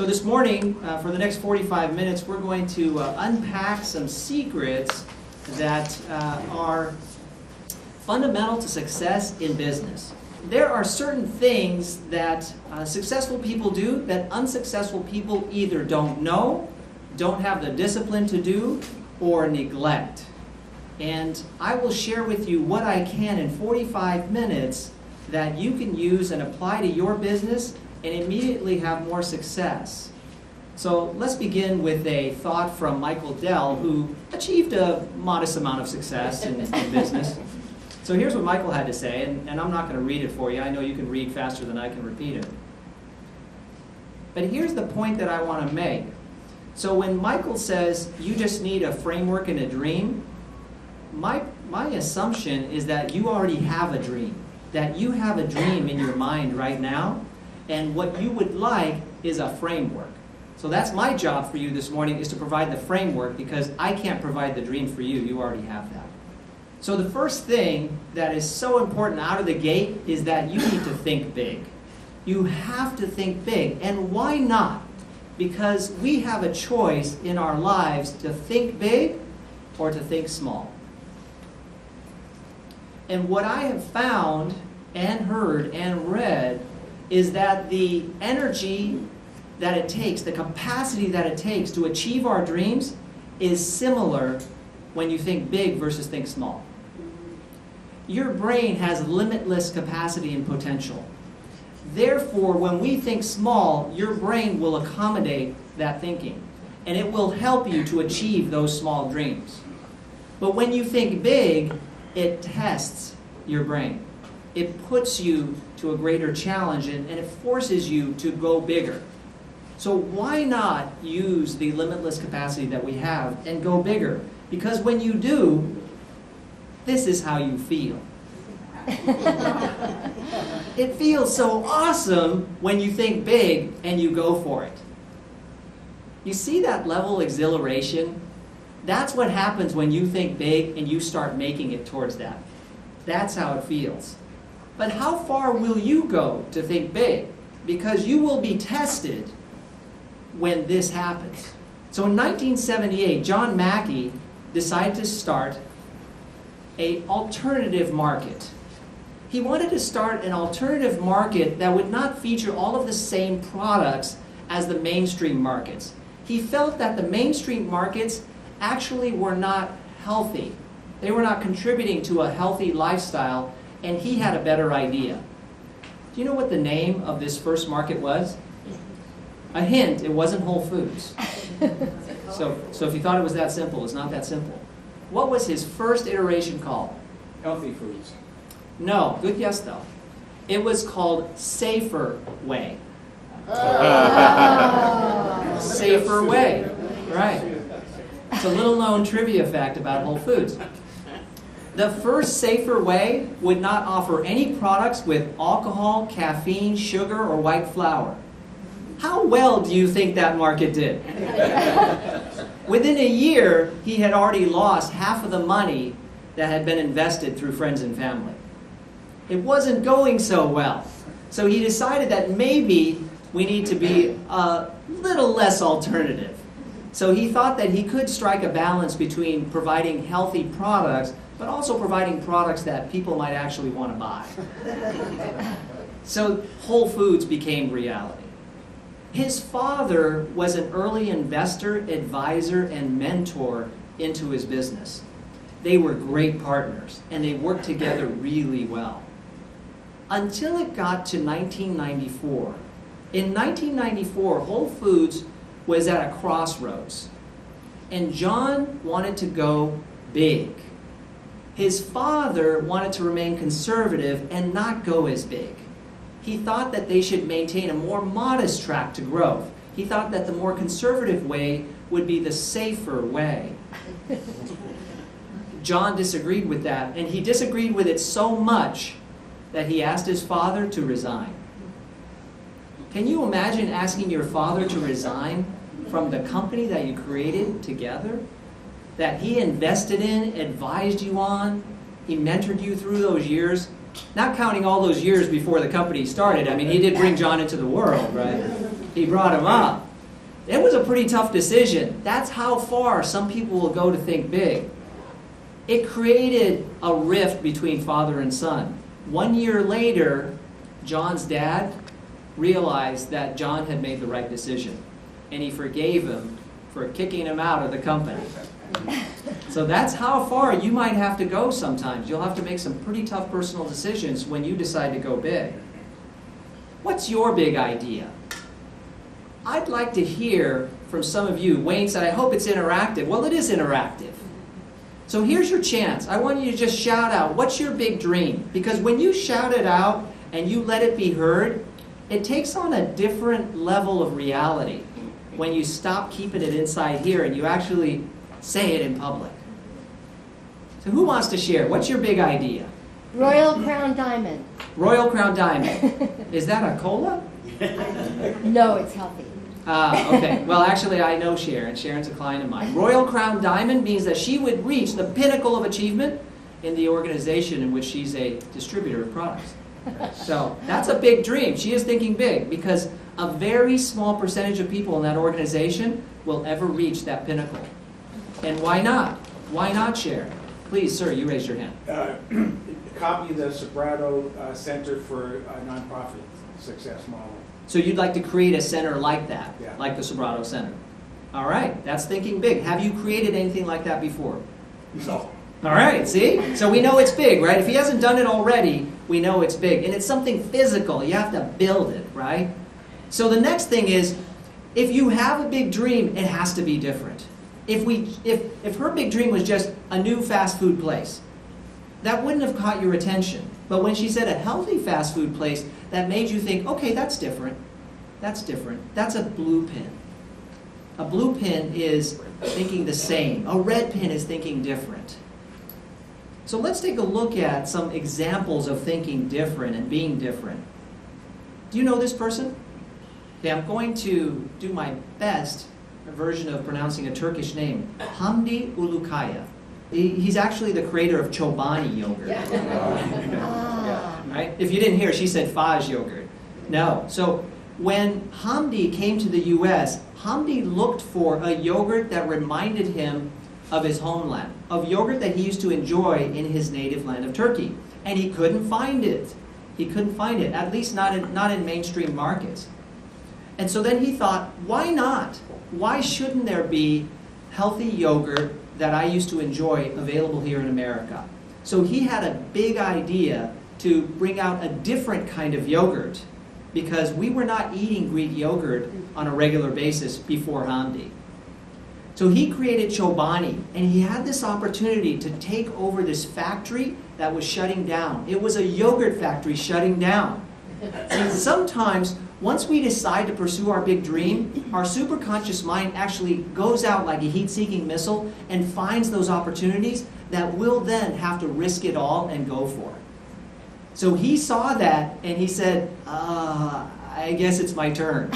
So this morning, for the next 45 minutes, we're going to unpack some secrets that are fundamental to success in business. There are certain things that successful people do that unsuccessful people either don't know, don't have the discipline to do, or neglect. And I will share with you what I can in 45 minutes that you can use and apply to your business and immediately have more success. So let's begin with a thought from Michael Dell, who achieved a modest amount of success in business. So here's what Michael had to say, and I'm not going to read it for you. I know you can read faster than I can repeat it. But here's the point that I want to make. So when Michael says you just need a framework and a dream, my assumption is that you already have a dream, that you have a dream in your mind right now, and what you would like is a framework. So that's my job for you this morning, is to provide the framework, because I can't provide the dream for you. You already have that. So the first thing that is so important out of the gate is that you need to think big. You have to think big. And why not? Because we have a choice in our lives to think big or to think small. And what I have found and heard and read is that the energy that it takes, the capacity that it takes to achieve our dreams is similar when you think big versus think small. Your brain has limitless capacity and potential. Therefore, when we think small, your brain will accommodate that thinking, and it will help you to achieve those small dreams. But when you think big, it tests your brain. It puts you to a greater challenge, and it forces you to go bigger. So why not use the limitless capacity that we have and go bigger? Because when you do, this is how you feel. It feels so awesome when you think big and you go for it. You see that level of exhilaration? That's what happens when you think big and you start making it towards that. That's how it feels. But how far will you go to think big? Because you will be tested when this happens. So in 1978, John Mackey decided to start an alternative market. He wanted to start an alternative market that would not feature all of the same products as the mainstream markets. He felt that the mainstream markets actually were not healthy. They were not contributing to a healthy lifestyle, and he had a better idea. Do you know what the name of this first market was? A hint, it wasn't Whole Foods. So if you thought it was that simple, it's not that simple. What was his first iteration called? Healthy foods. No, good guess though. It was called Safer Way. Safer Way, right. It's a little known trivia fact about Whole Foods. The first Safer Way would not offer any products with alcohol, caffeine, sugar, or white flour. How well do you think that market did? Within a year, he had already lost half of the money that had been invested through friends and family. It wasn't going so well. So he decided that maybe we need to be a little less alternative. So he thought that he could strike a balance between providing healthy products, but also providing products that people might actually want to buy. So Whole Foods became reality. His father was an early investor, advisor, and mentor into his business. They were great partners, and they worked together really well. Until it got to 1994. In 1994, Whole Foods was at a crossroads, and John wanted to go big. His father wanted to remain conservative and not go as big. He thought that they should maintain a more modest track to growth. He thought that the more conservative way would be the safer way. John disagreed with that, and he disagreed with it so much that he asked his father to resign. Can you imagine asking your father to resign from the company that you created together, that he invested in, advised you on, he mentored you through those years? Not counting all those years before the company started. I mean, he did bring John into the world, right? He brought him up. It was a pretty tough decision. That's how far some people will go to think big. It created a rift between father and son. 1 year later, John's dad realized that John had made the right decision, and he forgave him for kicking him out of the company. So that's how far you might have to go sometimes. You'll have to make some pretty tough personal decisions when you decide to go big. What's your big idea? I'd like to hear from some of you. Wayne said, I hope it's interactive. Well, it is interactive. So here's your chance. I want you to just shout out, what's your big dream? Because when you shout it out and you let it be heard, it takes on a different level of reality when you stop keeping it inside here and you actually say it in public. So who wants to share? What's your big idea? Royal Crown Diamond. Royal Crown Diamond. Is that a cola? No, it's healthy. Okay. Well, actually, I know Sharon. Sharon's a client of mine. Royal Crown Diamond means that she would reach the pinnacle of achievement in the organization in which she's a distributor of products. So that's a big dream. She is thinking big because a very small percentage of people in that organization will ever reach that pinnacle. And why not? Why not, Sharon? Please, sir, you raised your hand. Copy the Sobrato Center for Nonprofit Success Model. So you'd like to create a center like that, Yeah. like the Sobrato Center. All right, that's thinking big. Have you created anything like that before? No. All right, see? So we know it's big, right? If he hasn't done it already, we know it's big. And it's something physical. You have to build it, right? So the next thing is, if you have a big dream, it has to be different. If her big dream was just a new fast food place, that wouldn't have caught your attention. But when she said a healthy fast food place, that made you think, okay, that's different. That's different. That's a blue pin. A blue pin is thinking the same. A red pin is thinking different. So let's take a look at some examples of thinking different and being different. Do you know this person? Okay, I'm going to do my best version of pronouncing a Turkish name. Hamdi Ulukaya. He's actually the creator of Chobani yogurt. Right? If you didn't hear, she said Faj yogurt. No. So when Hamdi came to the U.S., Hamdi looked for a yogurt that reminded him of his homeland, of yogurt that he used to enjoy in his native land of Turkey. And he couldn't find it. He couldn't find it, at least not in mainstream markets. And so then he thought, why not? Why shouldn't there be healthy yogurt that I used to enjoy available here in America? So he had a big idea to bring out a different kind of yogurt because we were not eating Greek yogurt on a regular basis before Hamdi. So he created Chobani, and he had this opportunity to take over this factory that was shutting down. It was a yogurt factory shutting down. And sometimes, once we decide to pursue our big dream, our superconscious mind actually goes out like a heat-seeking missile and finds those opportunities that we'll then have to risk it all and go for. So he saw that, and he said, I guess it's my turn.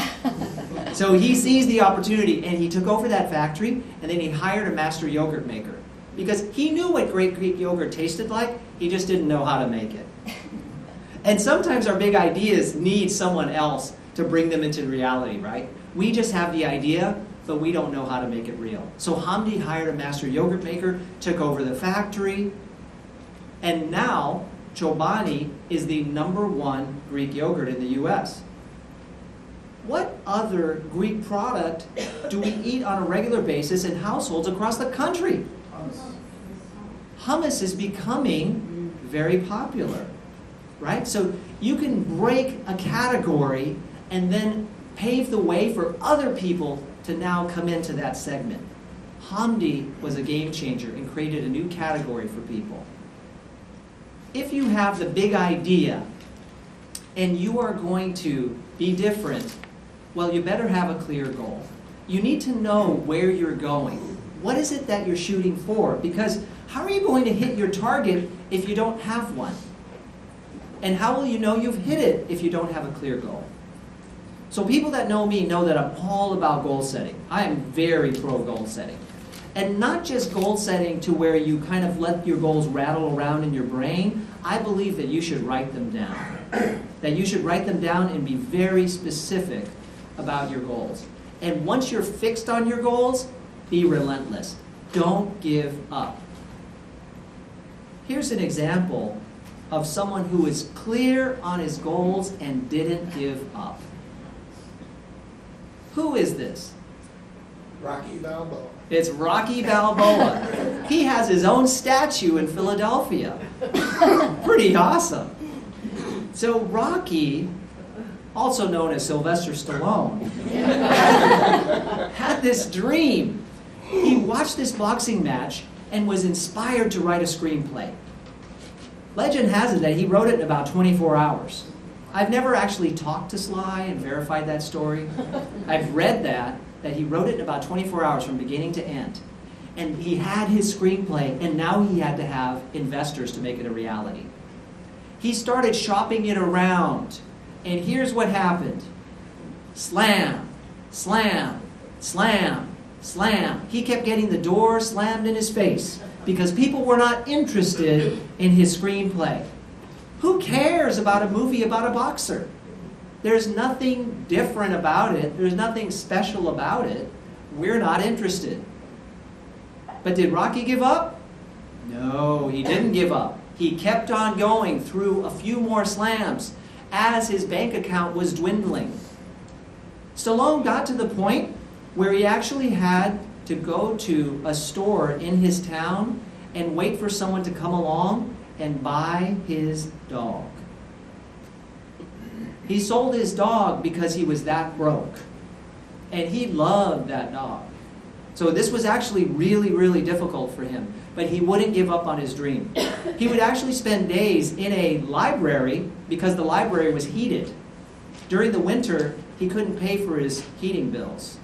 So he seized the opportunity, and he took over that factory, and then he hired a master yogurt maker. Because he knew what great Greek yogurt tasted like, he just didn't know how to make it. And sometimes our big ideas need someone else to bring them into reality, right? We just have the idea, but we don't know how to make it real. So Hamdi hired a master yogurt maker, took over the factory, and now Chobani is the #1 Greek yogurt in the U.S. What other Greek product do we eat on a regular basis in households across the country? Hummus is becoming very popular, right? So you can break a category and then pave the way for other people to now come into that segment. Hamdi was a game changer and created a new category for people. If you have the big idea and you are going to be different, well, you better have a clear goal. You need to know where you're going. What is it that you're shooting for? Because how are you going to hit your target if you don't have one? And how will you know you've hit it if you don't have a clear goal? So people that know me know that I'm all about goal setting. I am very pro goal setting. And not just goal setting to where you kind of let your goals rattle around in your brain. I believe that you should write them down. That you should write them down and be very specific about your goals. And once you're fixed on your goals, be relentless. Don't give up. Here's an example of someone who is clear on his goals and didn't give up. Who is this? Rocky Balboa. It's Rocky Balboa. He has his own statue in Philadelphia. Pretty awesome. So Rocky, also known as Sylvester Stallone, had this dream. He watched this boxing match and was inspired to write a screenplay. Legend has it that he wrote it in about 24 hours. I've never actually talked to Sly and verified that story. I've read that he wrote it in about 24 hours from beginning to end. And he had his screenplay, and now he had to have investors to make it a reality. He started shopping it around, and here's what happened. Slam, slam, slam, slam. He kept getting the door slammed in his face because people were not interested in his screenplay. Who cares about a movie about a boxer? There's nothing different about it. There's nothing special about it. We're not interested. But did Rocky give up? No, he didn't give up. He kept on going through a few more slams as his bank account was dwindling. Stallone got to the point where he actually had to go to a store in his town and wait for someone to come along and buy his dog. He sold his dog because he was that broke. And he loved that dog. So this was actually really, really difficult for him. But he wouldn't give up on his dream. He would actually spend days in a library because the library was heated. During the winter, he couldn't pay for his heating bills.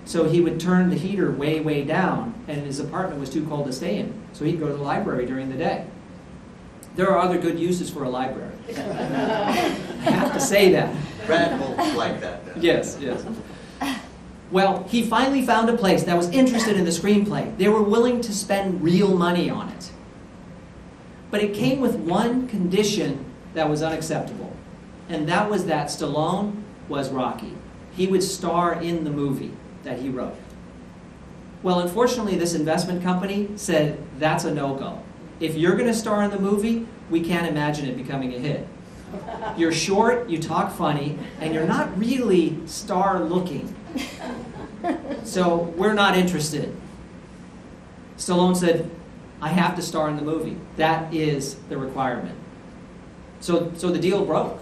So he would turn the heater way, way down, and his apartment was too cold to stay in. So he'd go to the library during the day. There are other good uses for a library. I have to say that. Brad will like that. Then. Yes, yes. Well, he finally found a place that was interested in the screenplay. They were willing to spend real money on it. But it came with one condition that was unacceptable. And that was that Stallone was Rocky. He would star in the movie that he wrote. Well, unfortunately, this investment company said, that's a no-go. If you're going to star in the movie, we can't imagine it becoming a hit. You're short, you talk funny, and you're not really star-looking. So we're not interested. Stallone said, I have to star in the movie. That is the requirement. So the deal broke.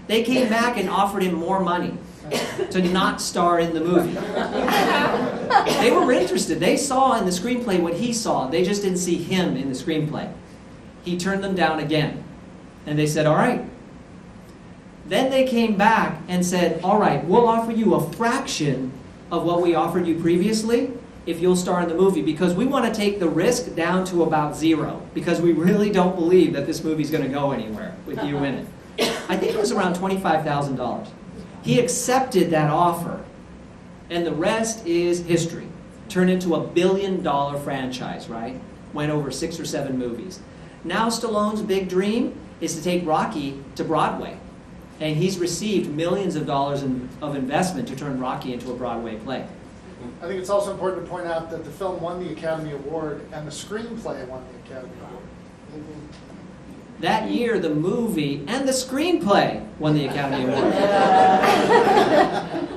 They came back and offered him more money to not star in the movie. They were interested. They saw in the screenplay what he saw. They just didn't see him in the screenplay. He turned them down again. And they said, all right. Then they came back and said, all right, we'll offer you a fraction of what we offered you previously if you'll star in the movie, because we want to take the risk down to about zero, because we really don't believe that this movie's going to go anywhere with you in it. I think it was around $25,000. He accepted that offer, and the rest is history. Turned into a $1 billion franchise, right? Went over 6 or 7 movies. Now Stallone's big dream is to take Rocky to Broadway. And he's received millions of dollars of investment to turn Rocky into a Broadway play. I think it's also important to point out that the film won the Academy Award and the screenplay won the Academy Award. That year, the movie and the screenplay won the Academy Award.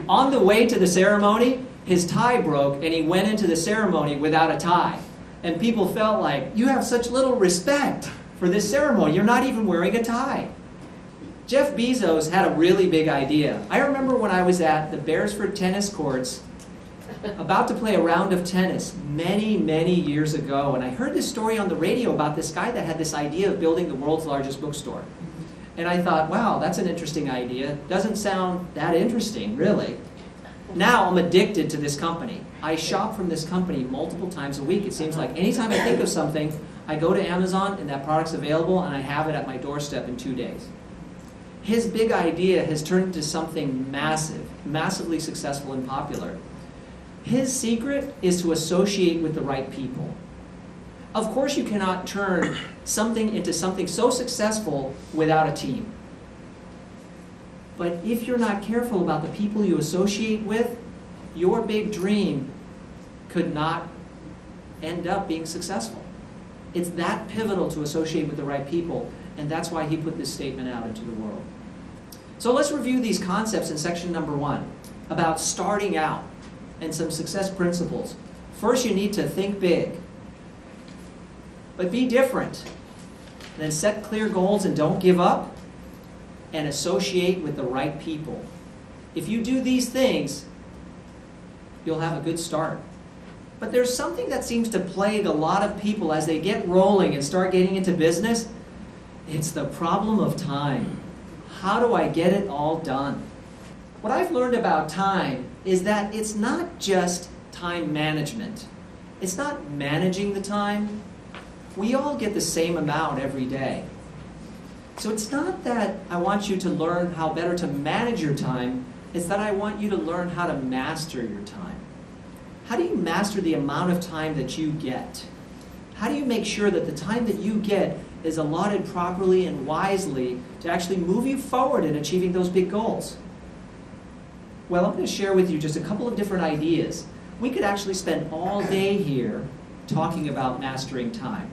On the way to the ceremony, his tie broke and he went into the ceremony without a tie. And people felt like, you have such little respect for this ceremony. You're not even wearing a tie. Jeff Bezos had a really big idea. I remember when I was at the Beresford tennis courts about to play a round of tennis many, many years ago, and I heard this story on the radio about this guy that had this idea of building the world's largest bookstore. And I thought, wow, that's an interesting idea. Doesn't sound that interesting, really. Now I'm addicted to this company. I shop from this company multiple times a week. It seems like anytime I think of something, I go to Amazon and that product's available and I have it at my doorstep in 2 days. His big idea has turned into something massive, massively successful and popular. His secret is to associate with the right people. Of course, you cannot turn something into something so successful without a team. But if you're not careful about the people you associate with, your big dream could not end up being successful. It's that pivotal to associate with the right people, and that's why he put this statement out into the world. So let's review these concepts in section number 1 about starting out and some success principles. First, you need to think big, but be different. Then set clear goals and don't give up, and associate with the right people. If you do these things, you'll have a good start. But there's something that seems to plague a lot of people as they get rolling and start getting into business. It's the problem of time. How do I get it all done? What I've learned about time is that it's not just time management. It's not managing the time. We all get the same amount every day. So it's not that I want you to learn how better to manage your time. It's that I want you to learn how to master your time. How do you master the amount of time that you get? How do you make sure that the time that you get is allotted properly and wisely to actually move you forward in achieving those big goals? Well, I'm going to share with you just a couple of different ideas. We could actually spend all day here talking about mastering time.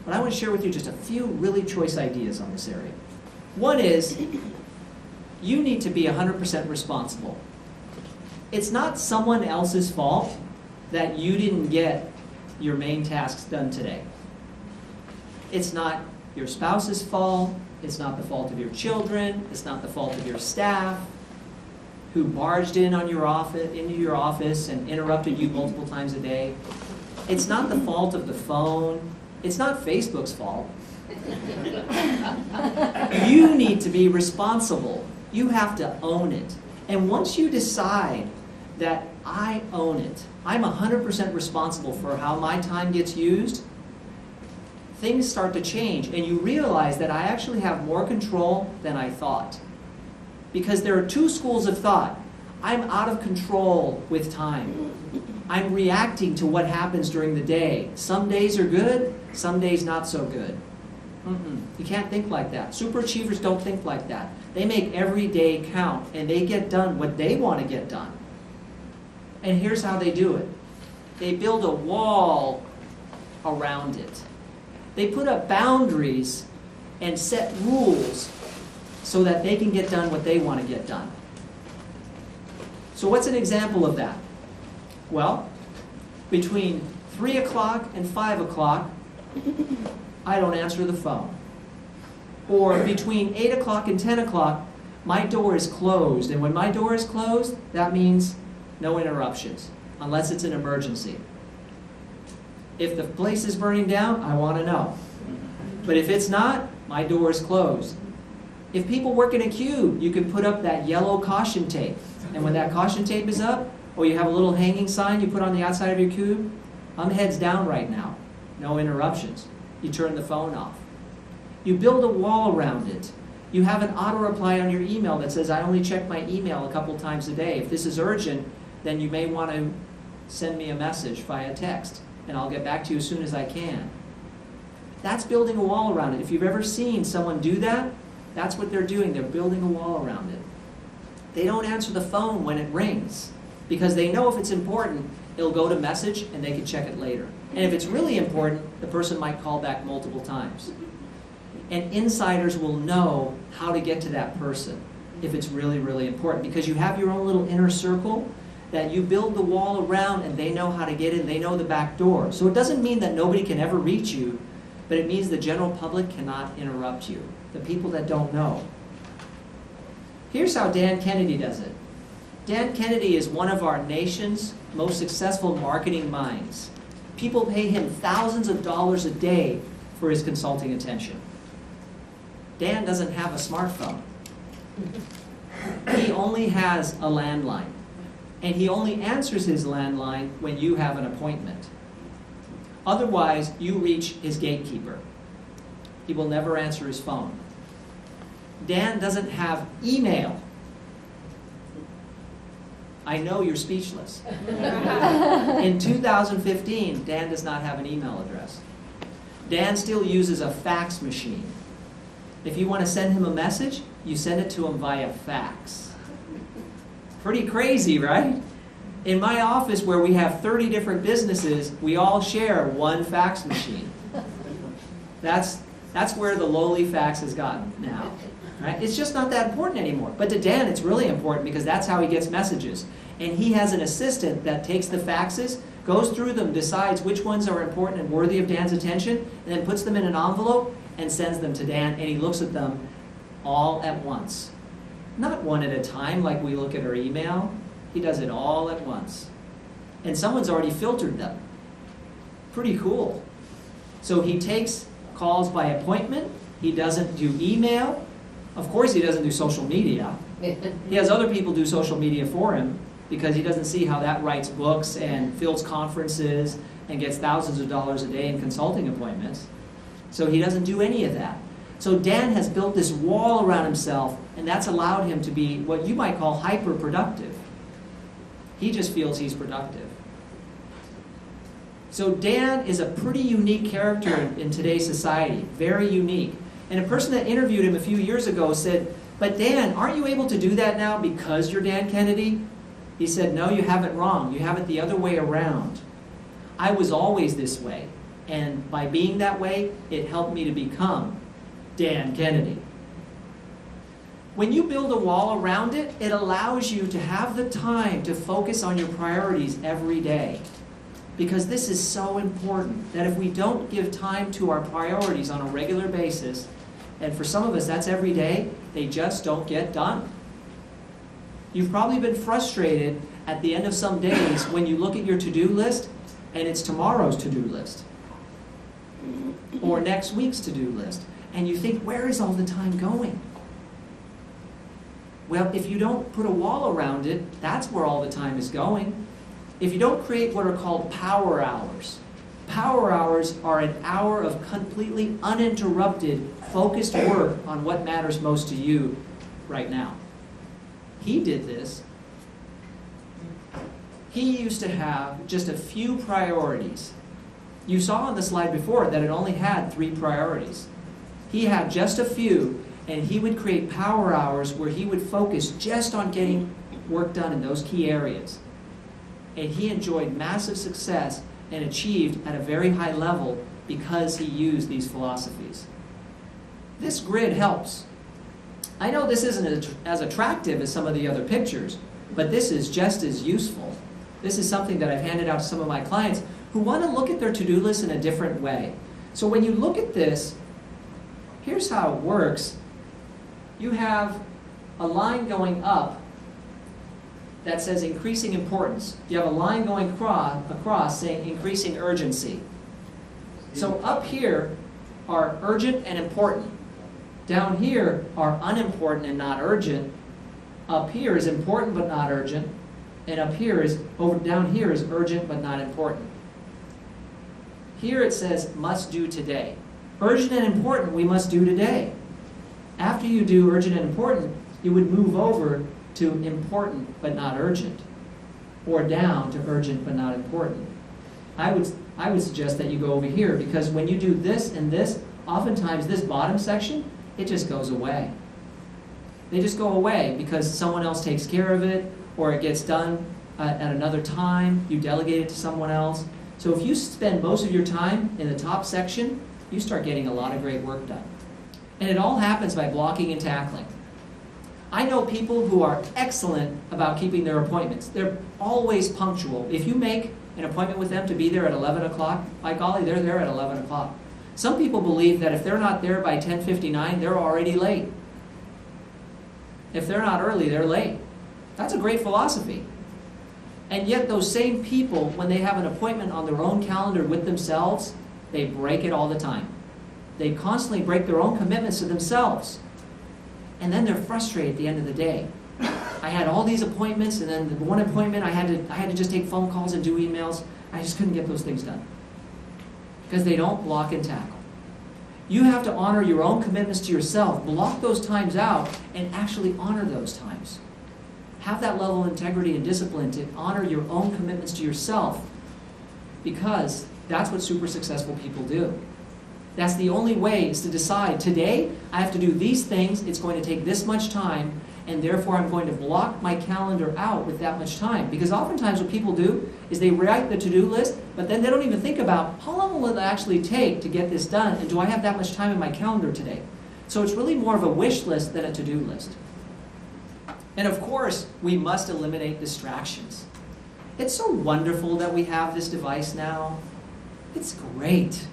But I want to share with you just a few really choice ideas on this area. One is, you need to be 100% responsible. It's not someone else's fault that you didn't get your main tasks done today. It's not your spouse's fault. It's not the fault of your children. It's not the fault of your staff who barged in on into your office and interrupted you multiple times a day. It's not the fault of the phone. It's not Facebook's fault. You need to be responsible. You have to own it. And once you decide that I own it, I'm 100% responsible for how my time gets used, things start to change, and you realize that I actually have more control than I thought. Because there are two schools of thought. I'm out of control with time. I'm reacting to what happens during the day. Some days are good, some days not so good. You can't think like that. Superachievers don't think like that. They make every day count, and they get done what they want to get done. And here's how they do it. They build a wall around it. They put up boundaries and set rules so that they can get done what they want to get done. So what's an example of that? Well, between 3 o'clock and 5 o'clock, I don't answer the phone. Or between 8 o'clock and 10 o'clock, my door is closed. And when my door is closed, that means no interruptions, unless it's an emergency. If the place is burning down, I want to know. But if it's not, my door is closed. If people work in a cube, you can put up that yellow caution tape. And when that caution tape is up, or you have a little hanging sign you put on the outside of your cube, I'm heads down right now. No interruptions. You turn the phone off. You build a wall around it. You have an auto reply on your email that says, I only check my email a couple times a day. If this is urgent, then you may want to send me a message via text, and I'll get back to you as soon as I can. That's building a wall around it. If you've ever seen someone do that, that's what they're doing. They're building a wall around it. They don't answer the phone when it rings, because they know if it's important, it'll go to message and they can check it later. And if it's really important, the person might call back multiple times. And insiders will know how to get to that person if it's really, really important, because you have your own little inner circle that you build the wall around, and they know how to get in. They know the back door. So it doesn't mean that nobody can ever reach you, but it means the general public cannot interrupt you, the people that don't know. Here's how Dan Kennedy does it. Dan Kennedy is one of our nation's most successful marketing minds. People pay him thousands of dollars a day for his consulting attention. Dan doesn't have a smartphone. He only has a landline. And he only answers his landline when you have an appointment. Otherwise, you reach his gatekeeper. He will never answer his phone. Dan doesn't have email. I know you're speechless. In 2015, Dan does not have an email address. Dan still uses a fax machine. If you want to send him a message, you send it to them via fax. Pretty crazy, right? In my office, where we have 30 different businesses, we all share one fax machine. That's where the lowly fax has gotten now. Right? It's just not that important anymore. But to Dan, it's really important because that's how he gets messages. And he has an assistant that takes the faxes, goes through them, decides which ones are important and worthy of Dan's attention, and then puts them in an envelope and sends them to Dan, and he looks at them all at once. Not one at a time like we look at our email. He does it all at once. And someone's already filtered them. Pretty cool. So he takes calls by appointment. He doesn't do email. Of course he doesn't do social media. He has other people do social media for him because he doesn't see how that writes books and fields conferences and gets thousands of dollars a day in consulting appointments. So he doesn't do any of that. So Dan has built this wall around himself, and that's allowed him to be what you might call hyper-productive. He just feels he's productive. So Dan is a pretty unique character in today's society, very unique. And a person that interviewed him a few years ago said, "But Dan, aren't you able to do that now because you're Dan Kennedy?" He said, "No, you have it wrong. You have it the other way around. I was always this way, and by being that way, it helped me to become Dan Kennedy." When you build a wall around it, it allows you to have the time to focus on your priorities every day. Because this is so important, that if we don't give time to our priorities on a regular basis, and for some of us that's every day, they just don't get done. You've probably been frustrated at the end of some days when you look at your to-do list and it's tomorrow's to-do list or next week's to-do list, and you think, where is all the time going? Well, if you don't put a wall around it, that's where all the time is going. If you don't create what are called power hours are an hour of completely uninterrupted, focused work on what matters most to you right now. He did this. He used to have just a few priorities. You saw on the slide before that it only had 3 priorities. He had just a few, and he would create power hours where he would focus just on getting work done in those key areas. And he enjoyed massive success and achieved at a very high level because he used these philosophies. This grid helps. I know this isn't as attractive as some of the other pictures, but this is just as useful. This is something that I've handed out to some of my clients who want to look at their to-do list in a different way. So when you look at this, here's how it works. You have a line going up that says increasing importance. You have a line going across saying increasing urgency. So up here are urgent and important. Down here are unimportant and not urgent. Up here is important but not urgent. And up here is, down here is urgent but not important. Here it says must do today. Urgent and important we must do today. After you do urgent and important, you would move over to important but not urgent, or down to urgent but not important. I would suggest that you go over here, because when you do this and this, oftentimes this bottom section, it just goes away. They just go away because someone else takes care of it, or it gets done at another time, you delegate it to someone else. So if you spend most of your time in the top section, you start getting a lot of great work done. And it all happens by blocking and tackling. I know people who are excellent about keeping their appointments. They're always punctual. If you make an appointment with them to be there at 11 o'clock, by golly, they're there at 11 o'clock. Some people believe that if they're not there by 10:59, they're already late. If they're not early, they're late. That's a great philosophy. And yet those same people, when they have an appointment on their own calendar with themselves, they break it all the time. They constantly break their own commitments to themselves. And then they're frustrated at the end of the day. I had all these appointments, and then the one appointment I had to just take phone calls and do emails. I just couldn't get those things done. Because they don't block and tackle. You have to honor your own commitments to yourself. Block those times out and actually honor those times. Have that level of integrity and discipline to honor your own commitments to yourself, because that's what super successful people do. That's the only way, is to decide, today I have to do these things, it's going to take this much time, and therefore I'm going to block my calendar out with that much time. Because oftentimes what people do is they write the to-do list, but then they don't even think about how long will it actually take to get this done, and do I have that much time in my calendar today? So it's really more of a wish list than a to-do list. And of course, we must eliminate distractions. It's so wonderful that we have this device now. It's great.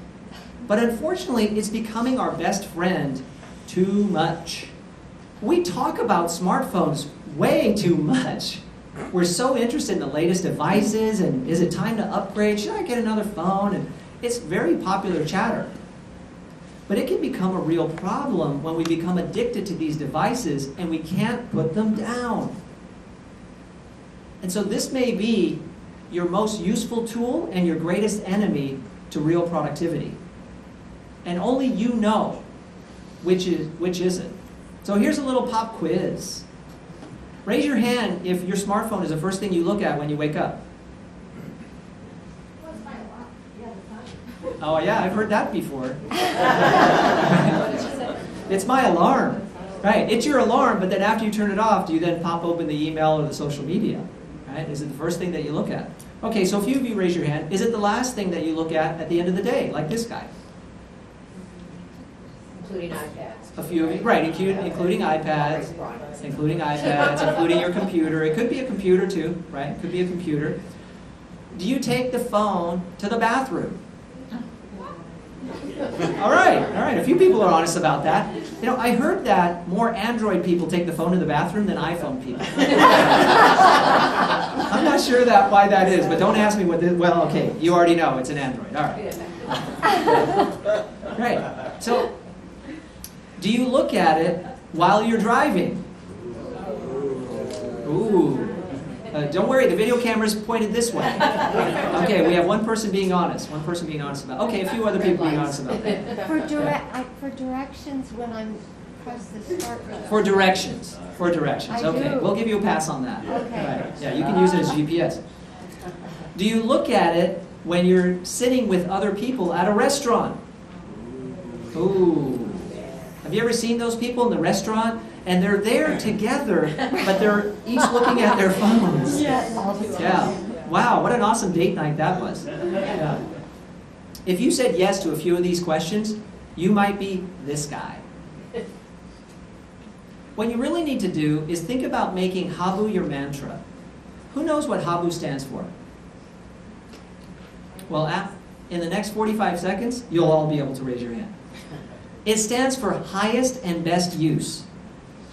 But unfortunately, it's becoming our best friend too much. We talk about smartphones way too much. We're so interested in the latest devices, and is it time to upgrade? Should I get another phone? And it's very popular chatter. But it can become a real problem when we become addicted to these devices and we can't put them down. And so this may be your most useful tool and your greatest enemy to real productivity. And only you know which is it. So here's a little pop quiz. Raise your hand if your smartphone is the first thing you look at when you wake up. Oh yeah, I've heard that before. It's my alarm. Right, it's your alarm, but then after you turn it off, do you then pop open the email or the social media? Right? Is it the first thing that you look at? Okay, so a few of you raise your hand. Is it the last thing that you look at the end of the day, like this guy? Including iPads. A few of you, right, including iPads, including your computer. It could be a computer too, right? It could be a computer. Do you take the phone to the bathroom? All right. A few people are honest about that. You know, I heard that more Android people take the phone to the bathroom than iPhone people. I'm not sure why that is, but don't ask me what this, well, okay, you already know it's an Android. All right. Right. So, do you look at it while you're driving? Ooh. Don't worry, the video camera's pointed this way. Okay, we have one person being honest. One person being honest about it. Okay, a few other people being honest about it. For directions when I'm press the start button. For directions. I Okay, do. we'll give you a pass on that. Okay. Right. Yeah, you can use it as GPS. Do you look at it when you're sitting with other people at a restaurant? Ooh. Have you ever seen those people in the restaurant? And they're there together, but they're each looking at their phones. Yes, all the time. Yeah. Wow, what an awesome date night that was. Yeah. If you said yes to a few of these questions, you might be this guy. What you really need to do is think about making Habu your mantra. Who knows what Habu stands for? Well, in the next 45 seconds, you'll all be able to raise your hand. It stands for highest and best use.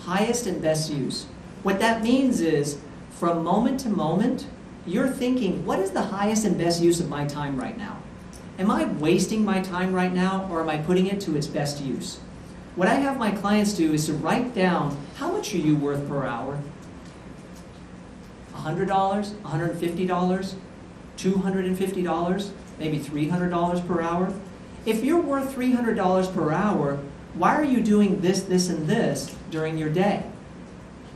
Highest and best use. What that means is, from moment to moment, you're thinking, what is the highest and best use of my time right now? Am I wasting my time right now, or am I putting it to its best use? What I have my clients do is to write down, how much are you worth per hour? $100, $150, $250, maybe $300 per hour? If you're worth $300 per hour, why are you doing this, this, and this during your day?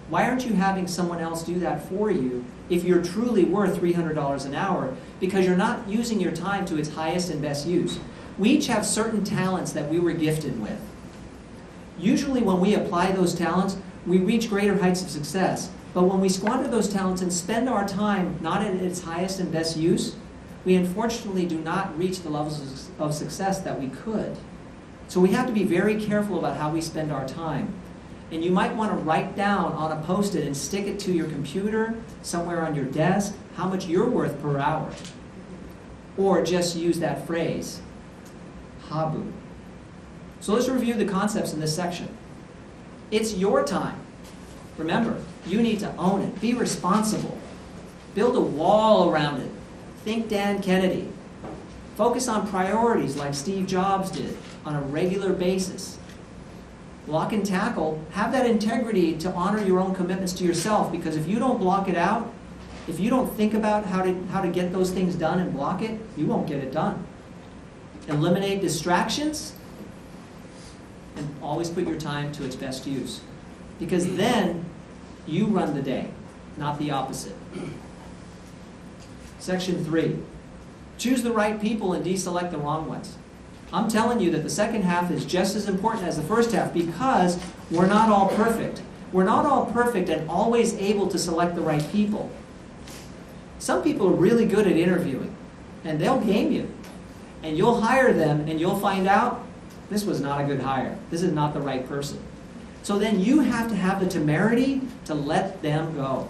Why aren't you having someone else do that for you if you're truly worth $300 an hour? Because you're not using your time to its highest and best use. We each have certain talents that we were gifted with. Usually when we apply those talents, we reach greater heights of success. But when we squander those talents and spend our time not at its highest and best use, we unfortunately do not reach the levels of success that we could. So we have to be very careful about how we spend our time. And you might want to write down on a Post-it and stick it to your computer, somewhere on your desk, how much you're worth per hour. Or just use that phrase, Habu. So let's review the concepts in this section. It's your time. Remember, you need to own it. Be responsible. Build a wall around it. Think Dan Kennedy. Focus on priorities like Steve Jobs did on a regular basis. Block and tackle. Have that integrity to honor your own commitments to yourself, because if you don't block it out, if you don't think about how to get those things done and block it, you won't get it done. Eliminate distractions and always put your time to its best use, because then you run the day, not the opposite. Section 3. Choose the right people and deselect the wrong ones. I'm telling you that the second half is just as important as the first half because we're not all perfect. We're not all perfect and always able to select the right people. Some people are really good at interviewing, and they'll game you. And you'll hire them, and you'll find out this was not a good hire. This is not the right person. So then you have to have the temerity to let them go.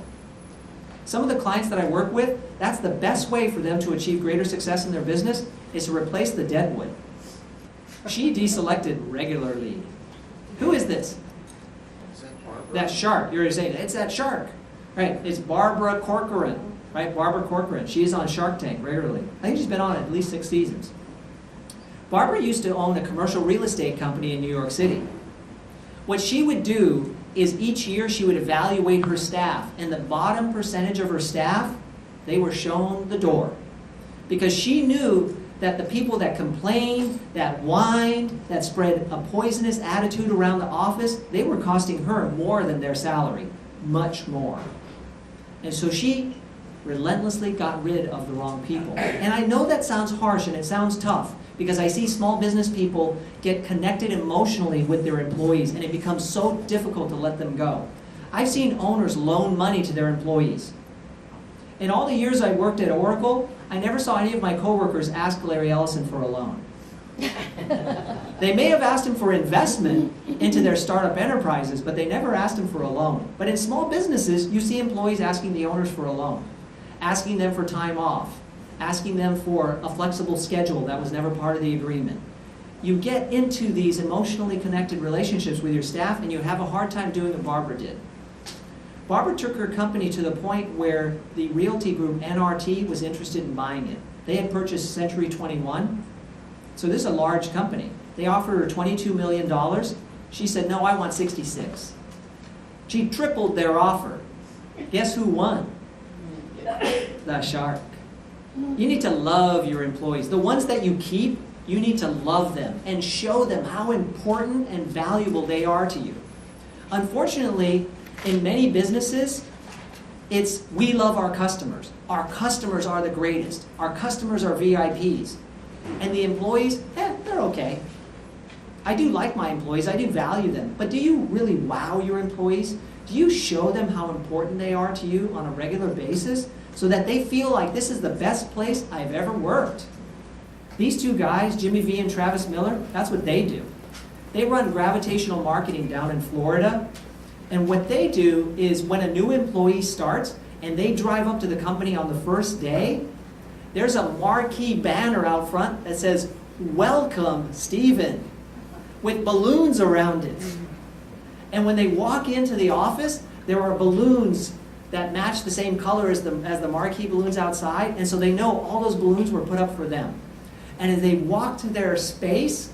Some of the clients that I work with, that's the best way for them to achieve greater success in their business is to replace the deadwood. She deselected regularly. Who is this? Is that Barbara? That shark. You're saying, it's that shark. Right, it's Barbara Corcoran. Right, Barbara Corcoran. She is on Shark Tank regularly. I think she's been on at least 6 seasons. Barbara used to own a commercial real estate company in New York City. What she would do is each year she would evaluate her staff, and the bottom percentage of her staff, they were shown the door. Because she knew that the people that complained, that whined, that spread a poisonous attitude around the office, they were costing her more than their salary, much more. And so she relentlessly got rid of the wrong people. And I know that sounds harsh and it sounds tough, because I see small business people get connected emotionally with their employees, and it becomes so difficult to let them go. I've seen owners loan money to their employees. In all the years I worked at Oracle, I never saw any of my coworkers ask Larry Ellison for a loan. They may have asked him for investment into their startup enterprises, but they never asked him for a loan. But in small businesses, you see employees asking the owners for a loan, asking them for time off, asking them for a flexible schedule that was never part of the agreement. You get into these emotionally connected relationships with your staff, and you have a hard time doing what Barbara did. Barbara took her company to the point where the realty group NRT was interested in buying it. They had purchased Century 21. So this is a large company. They offered her $22 million. She said, no, I want 66. She tripled their offer. Guess who won? The shark. You need to love your employees. The ones that you keep, you need to love them and show them how important and valuable they are to you. Unfortunately, in many businesses, it's we love our customers. Our customers are the greatest. Our customers are VIPs. And the employees, they're okay. I do like my employees. I do value them. But do you really wow your employees? Do you show them how important they are to you on a regular basis so that they feel like this is the best place I've ever worked? These two guys, Jimmy V and Travis Miller, that's what they do. They run gravitational marketing down in Florida. And what they do is when a new employee starts and they drive up to the company on the first day, there's a marquee banner out front that says, "Welcome, Stephen," with balloons around it. And when they walk into the office, there are balloons that match the same color as the marquee balloons outside, and so they know all those balloons were put up for them. And as they walk to their space,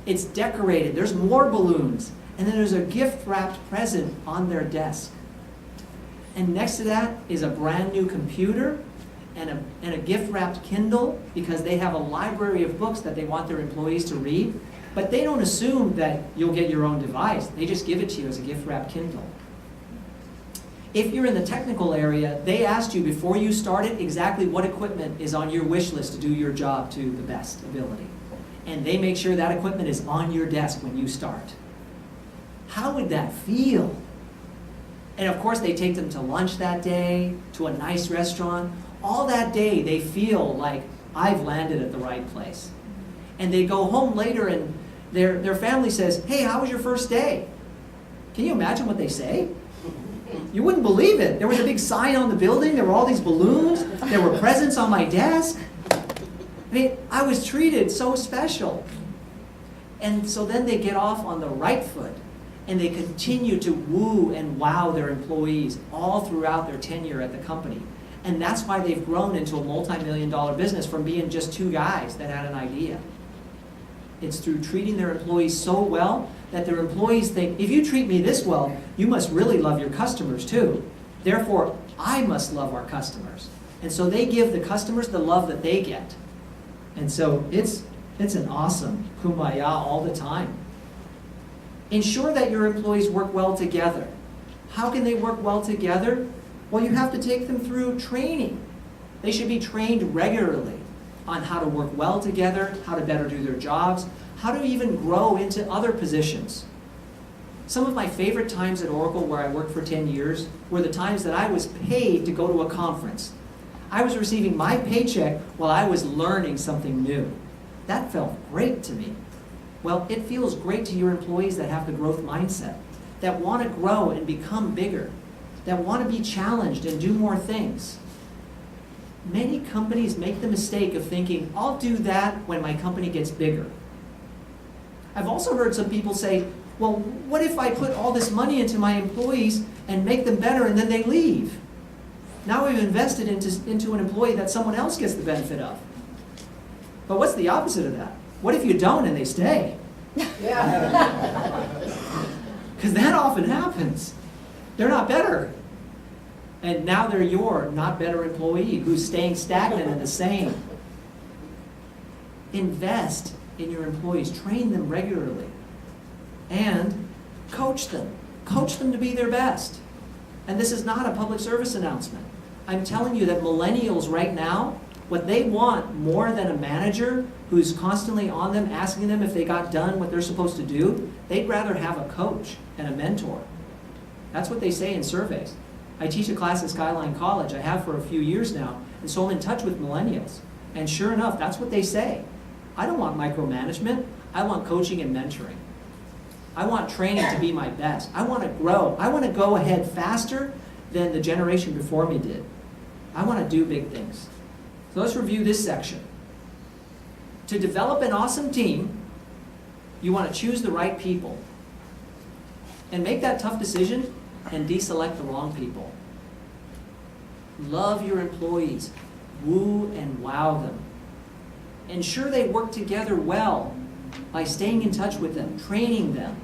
it's decorated. There's more balloons. And then there's a gift-wrapped present on their desk. And next to that is a brand new computer and a gift-wrapped Kindle, because they have a library of books that they want their employees to read. But they don't assume that you'll get your own device. They just give it to you as a gift-wrapped Kindle. If you're in the technical area, they asked you before you started exactly what equipment is on your wish list to do your job to the best ability. And they make sure that equipment is on your desk when you start. How would that feel? And of course, they take them to lunch that day, to a nice restaurant. All that day, they feel like, I've landed at the right place. And they go home later and their family says, hey, how was your first day? Can you imagine what they say? You wouldn't believe it. There was a big sign on the building. There were all these balloons. There were presents on my desk. I mean, I was treated so special. And so then they get off on the right foot. And they continue to woo and wow their employees all throughout their tenure at the company. And that's why they've grown into a multi-million-dollar business from being just two guys that had an idea. It's through treating their employees so well that their employees think, if you treat me this well, you must really love your customers too. Therefore, I must love our customers. And so they give the customers the love that they get. And so it's an awesome kumbaya all the time. Ensure that your employees work well together. How can they work well together? Well, you have to take them through training. They should be trained regularly. on how to work well together, how to better do their jobs, how to even grow into other positions. Some of my favorite times at Oracle, where I worked for 10 years, were the times that I was paid to go to a conference. I was receiving my paycheck while I was learning something new. That felt great to me. Well, it feels great to your employees that have the growth mindset, that want to grow and become bigger, that want to be challenged and do more things. Many companies make the mistake of thinking, I'll do that when my company gets bigger. I've also heard some people say, well, what if I put all this money into my employees and make them better and then they leave? Now we've invested into an employee that someone else gets the benefit of. But what's the opposite of that? What if you don't and they stay? Because that often happens. They're not better. And now they're your not better employee who's staying stagnant and the same. Invest in your employees. Train them regularly. And coach them. Coach them to be their best. And this is not a public service announcement. I'm telling you that millennials right now, what they want more than a manager who's constantly on them, asking them if they got done what they're supposed to do, they'd rather have a coach and a mentor. That's what they say in surveys. I teach a class at Skyline College. I have for a few years now, and so I'm in touch with millennials. And sure enough, that's what they say. I don't want micromanagement. I want coaching and mentoring. I want training to be my best. I want to grow. I want to go ahead faster than the generation before me did. I want to do big things. So let's review this section. To develop an awesome team, you want to choose the right people. And make that tough decision and deselect the wrong people. Love your employees. Woo and wow them. Ensure they work together well by staying in touch with them, training them,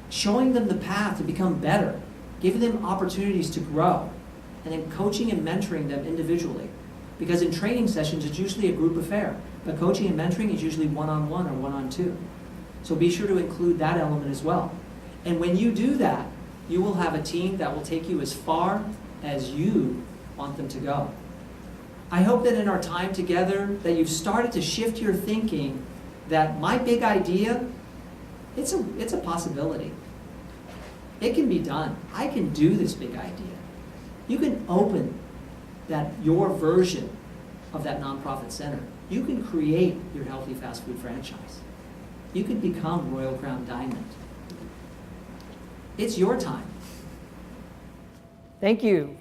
showing them the path to become better, giving them opportunities to grow, and then coaching and mentoring them individually. Because in training sessions, it's usually a group affair, but coaching and mentoring is usually one-on-one or one-on-two. So be sure to include that element as well. And when you do that, you will have a team that will take you as far as you want them to go. I hope that in our time together that you've started to shift your thinking that my big idea, it's a possibility. It can be done. I can do this big idea. You can open your version of that nonprofit center. You can create your healthy fast food franchise. You can become Royal Crown Diamond. It's your time. Thank you.